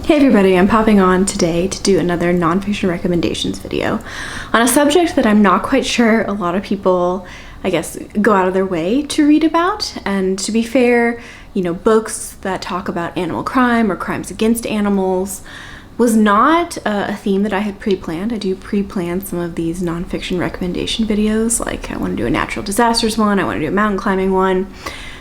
Hey everybody, I'm popping on today to do another nonfiction recommendations video on a subject that I'm not quite sure a lot of people, I guess, go out of their way to read about. And to be fair, you know, books that talk about animal crime or crimes against animals was not a theme that I had pre-planned. I do pre-plan some of these nonfiction recommendation videos, like I want to do a natural disasters one, I want to do a mountain climbing one.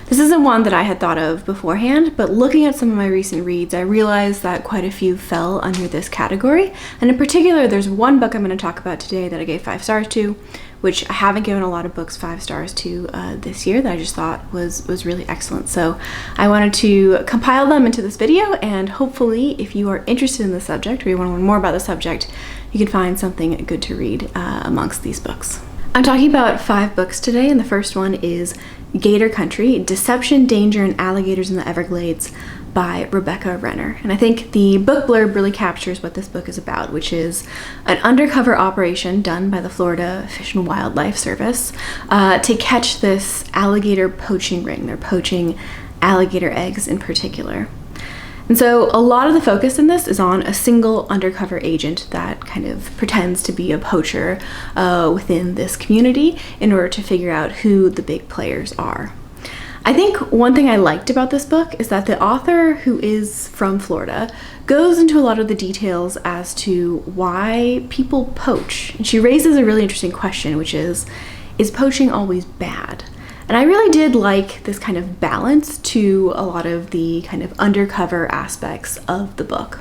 This isn't one that I had thought of beforehand, but looking at some of my recent reads, I realized that quite a few fell under this category. And in particular, there's one book I'm going to talk about today that I gave 5 stars to, which I haven't given a lot of books 5 stars to this year, that I just thought was really excellent. So I wanted to compile them into this video, and hopefully if you are interested in the subject or you want to learn more about the subject, you can find something good to read amongst these books. I'm talking about 5 books today, and the first one is Gator Country, Deception, Danger, and Alligators in the Everglades by Rebecca Renner. And I think the book blurb really captures what this book is about, which is an undercover operation done by the Florida Fish and Wildlife Service to catch this alligator poaching ring. They're poaching alligator eggs in particular. And so a lot of the focus in this is on a single undercover agent that kind of pretends to be a poacher within this community in order to figure out who the big players are. I think one thing I liked about this book is that the author, who is from Florida, goes into a lot of the details as to why people poach. And she raises a really interesting question, which is poaching always bad? And I really did like this kind of balance to a lot of the kind of undercover aspects of the book.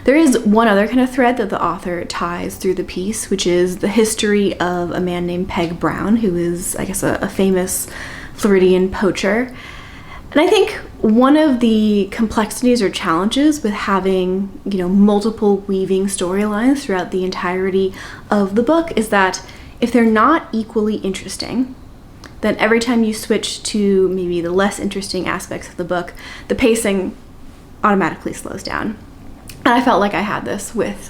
There is one other kind of thread that the author ties through the piece, which is the history of a man named Peg Brown, who is, I guess, a famous Floridian poacher. And I think one of the complexities or challenges with having, you know, multiple weaving storylines throughout the entirety of the book is that if they're not equally interesting, then every time you switch to maybe the less interesting aspects of the book, the pacing automatically slows down. And I felt like I had this with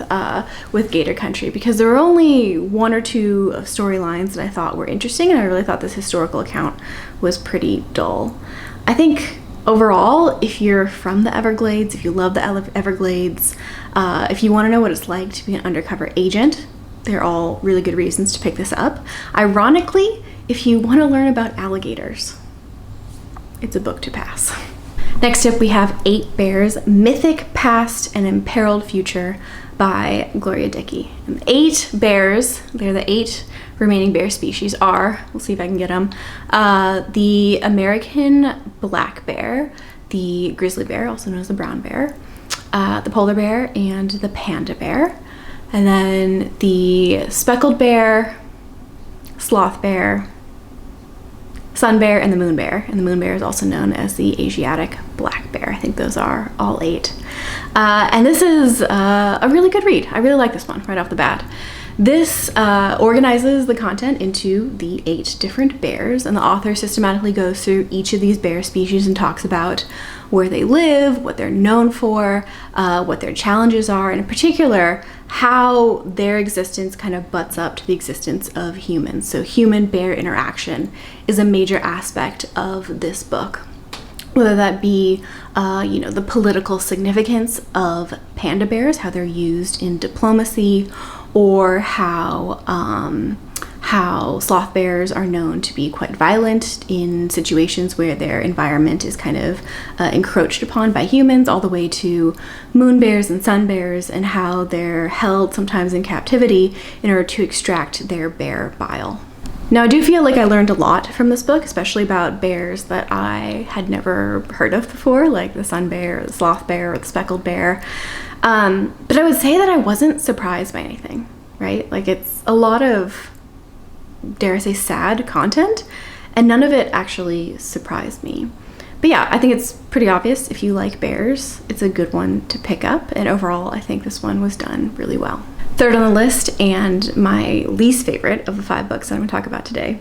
Gator Country, because there were only 1 or 2 storylines that I thought were interesting, and I really thought this historical account was pretty dull. I think overall, if you're from the Everglades, if you love the Everglades, if you want to know what it's like to be an undercover agent, they're all really good reasons to pick this up. Ironically, if you want to learn about alligators, it's a book to pass. Next up, we have 8 Bears, Mythic Past and Imperiled Future by Gloria Dickie. And 8 bears, they're the 8 remaining bear species are, we'll see if I can get them, the American black bear, the grizzly bear, also known as the brown bear, the polar bear, and the panda bear. And then the speckled bear, sloth bear, sun bear, and the moon bear. And the moon bear is also known as the Asiatic black bear. I think those are all 8. And this is a really good read. I really like this one right off the bat. This organizes the content into the 8 different bears, and the author systematically goes through each of these bear species and talks about where they live, what they're known for, what their challenges are, and in particular, how their existence kind of butts up to the existence of humans. So human-bear interaction is a major aspect of this book. Whether that be, you know, the political significance of panda bears, how they're used in diplomacy, or how sloth bears are known to be quite violent in situations where their environment is kind of encroached upon by humans, all the way to moon bears and sun bears, and how they're held sometimes in captivity in order to extract their bear bile. Now, I do feel like I learned a lot from this book, especially about bears that I had never heard of before, like the sun bear, or the sloth bear, or the speckled bear. But I would say that I wasn't surprised by anything, right? Like, it's a lot of, dare I say, sad content, and none of it actually surprised me. But yeah, I think it's pretty obvious if you like bears, it's a good one to pick up, and overall, I think this one was done really well. Third on the list, and my least favorite of the 5 books that I'm going to talk about today,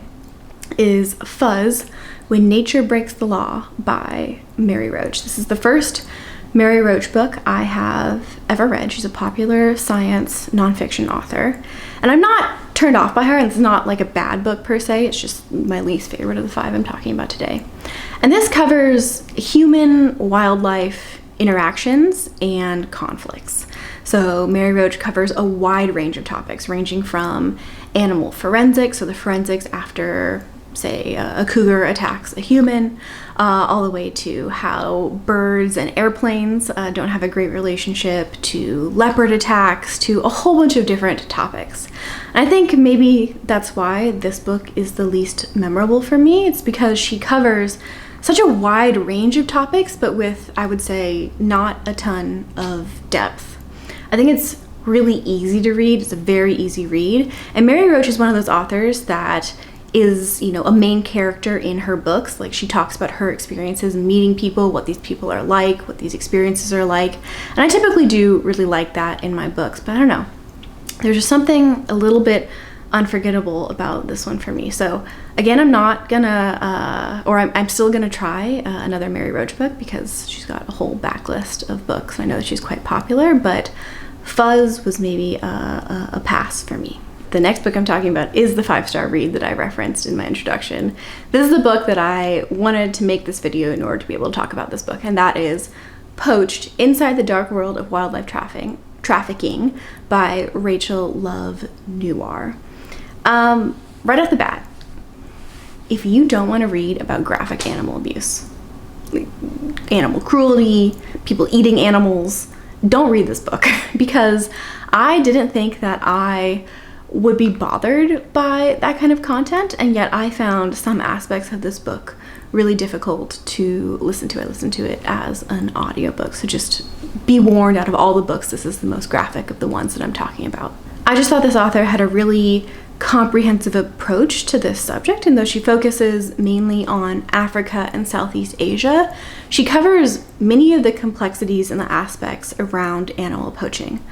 is Fuzz, When Nature Breaks the Law by Mary Roach. This is the first Mary Roach book I have ever read. She's a popular science nonfiction author, and I'm not turned off by her, and it's not like a bad book per se, it's just my least favorite of the 5 I'm talking about today. And this covers human wildlife interactions and conflicts. So Mary Roach covers a wide range of topics, ranging from animal forensics, so the forensics after, say, a cougar attacks a human, all the way to how birds and airplanes don't have a great relationship, to leopard attacks, to a whole bunch of different topics. And I think maybe that's why this book is the least memorable for me. It's because she covers such a wide range of topics, but with, I would say, not a ton of depth. I think it's really easy to read. It's a very easy read. And Mary Roach is one of those authors that is, you know, a main character in her books. Like, she talks about her experiences meeting people, what these people are like, what these experiences are like. And I typically do really like that in my books, but I don't know. There's just something a little bit unforgettable about this one for me. So again, I'm not gonna, I'm still gonna try another Mary Roach book because she's got a whole backlist of books. I know that she's quite popular, but Fuzz was maybe a pass for me. The next book I'm talking about is the 5-star read that I referenced in my introduction. This is the book that I wanted to make this video in order to be able to talk about this book, and that is Poached: Inside the Dark World of Wildlife Trafficking by Rachel Love Nuwar. Right off the bat, if you don't want to read about graphic animal abuse, animal cruelty, people eating animals, don't read this book, because I didn't think that I would be bothered by that kind of content, and yet I found some aspects of this book really difficult to listen to. I listened to it as an audiobook, so just be warned, out of all the books, this is the most graphic of the ones that I'm talking about. I just thought this author had a really comprehensive approach to this subject, and though she focuses mainly on Africa and Southeast Asia, she covers many of the complexities and the aspects around animal poaching.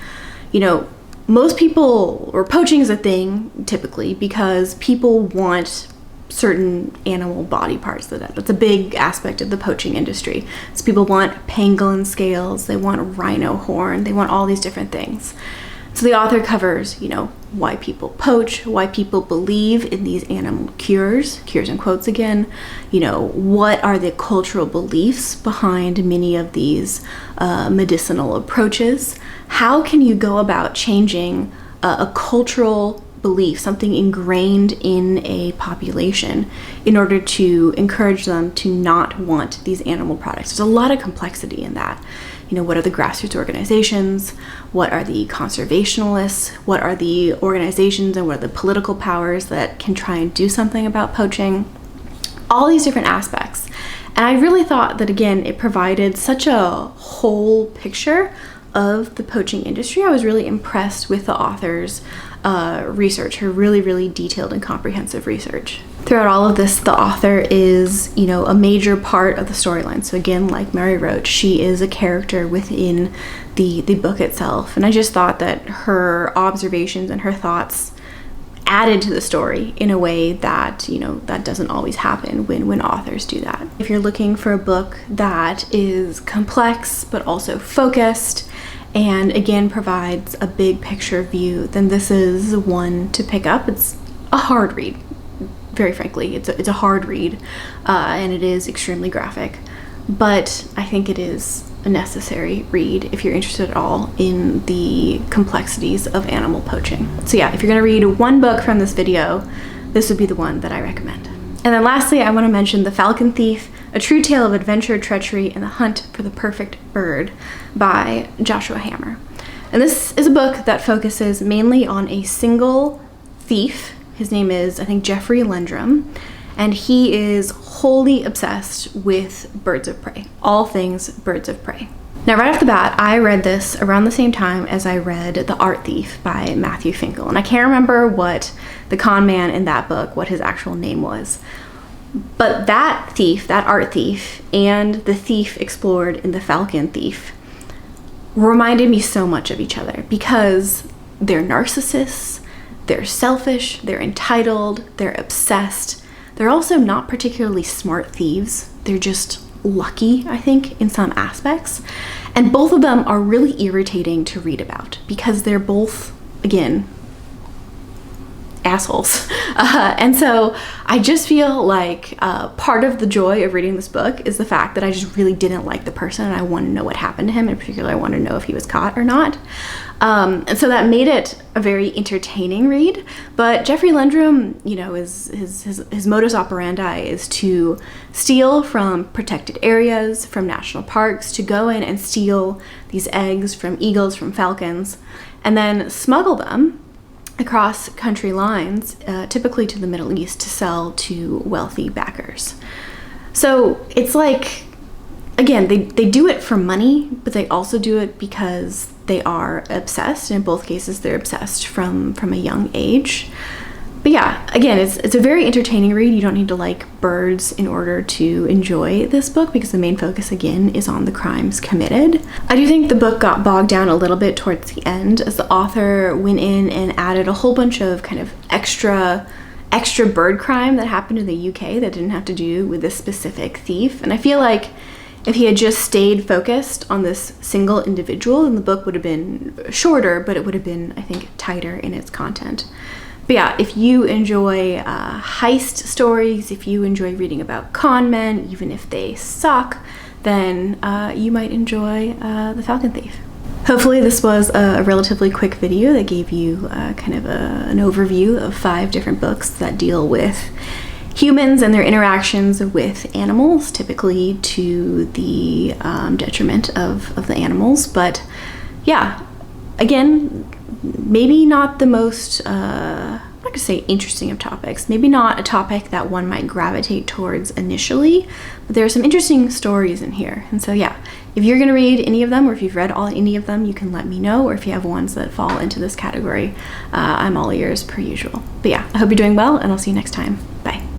You know, most people, or poaching is a thing typically because people want certain animal body parts. That's a big aspect of the poaching industry. So people want pangolin scales, they want rhino horn, they want all these different things. So the author covers, you know, why people poach, why people believe in these animal cures in quotes again, you know, what are the cultural beliefs behind many of these medicinal approaches. How can you go about changing a cultural belief, something ingrained in a population, in order to encourage them to not want these animal products? There's a lot of complexity in that. You know, what are the grassroots organizations? What are the conservationists? What are the organizations and what are the political powers that can try and do something about poaching? All these different aspects. And I really thought that, again, it provided such a whole picture of the poaching industry. I was really impressed with the author's research, her really detailed and comprehensive research. Throughout all of this, the author is, you know, a major part of the storyline. So again, like Mary Roach, she is a character within the book itself. And I just thought that her observations and her thoughts added to the story in a way that, you know, that doesn't always happen when authors do that. If you're looking for a book that is complex but also focused, and again provides a big picture view, then this is one to pick up. It's a hard read, very frankly. It's a hard read, and it is extremely graphic, but I think it is a necessary read if you're interested at all in the complexities of animal poaching. So yeah, if you're gonna read one book from this video, this would be the one that I recommend. And then lastly, I want to mention The Falcon Thief: A True Tale of Adventure, Treachery, and the Hunt for the Perfect Bird by Joshua Hammer. And this is a book that focuses mainly on a single thief. His name is, I think, Jeffrey Lendrum, and he is wholly obsessed with birds of prey, all things birds of prey. Now, right off the bat, I read this around the same time as I read The Art Thief by Matthew Finkel, and I can't remember what the con man in that book, what his actual name was. But that thief, that art thief, and the thief explored in The Falcon Thief reminded me so much of each other because they're narcissists, they're selfish, they're entitled, they're obsessed. They're also not particularly smart thieves. They're just lucky, I think, in some aspects. And both of them are really irritating to read about because they're both, again, assholes. And so I just feel like part of the joy of reading this book is the fact that I just really didn't like the person, and I want to know what happened to him. In particular, I want to know if he was caught or not. And so that made it a very entertaining read. But Jeffrey Lendrum, you know, his modus operandi is to steal from protected areas, from national parks, to go in and steal these eggs from eagles, from falcons, and then smuggle them across country lines, typically to the Middle East, to sell to wealthy backers. So it's like, again, they do it for money, but they also do it because they are obsessed. In both cases, they're obsessed from a young age. But yeah, again, it's a very entertaining read. You don't need to like birds in order to enjoy this book, because the main focus, again, is on the crimes committed. I do think the book got bogged down a little bit towards the end, as the author went in and added a whole bunch of kind of extra bird crime that happened in the UK that didn't have to do with this specific thief. And I feel like if he had just stayed focused on this single individual, then the book would have been shorter, but it would have been, I think, tighter in its content. But yeah, if you enjoy heist stories, if you enjoy reading about con men, even if they suck, then you might enjoy The Falcon Thief. Hopefully this was a relatively quick video that gave you kind of an overview of 5 different books that deal with humans and their interactions with animals, typically to the detriment of the animals. But yeah, again, maybe not the most, I'm not gonna say interesting of topics, maybe not a topic that one might gravitate towards initially, but there are some interesting stories in here. And so yeah, if you're gonna read any of them, or if you've read any of them, you can let me know, or if you have ones that fall into this category, I'm all ears per usual. But yeah, I hope you're doing well, and I'll see you next time. Bye.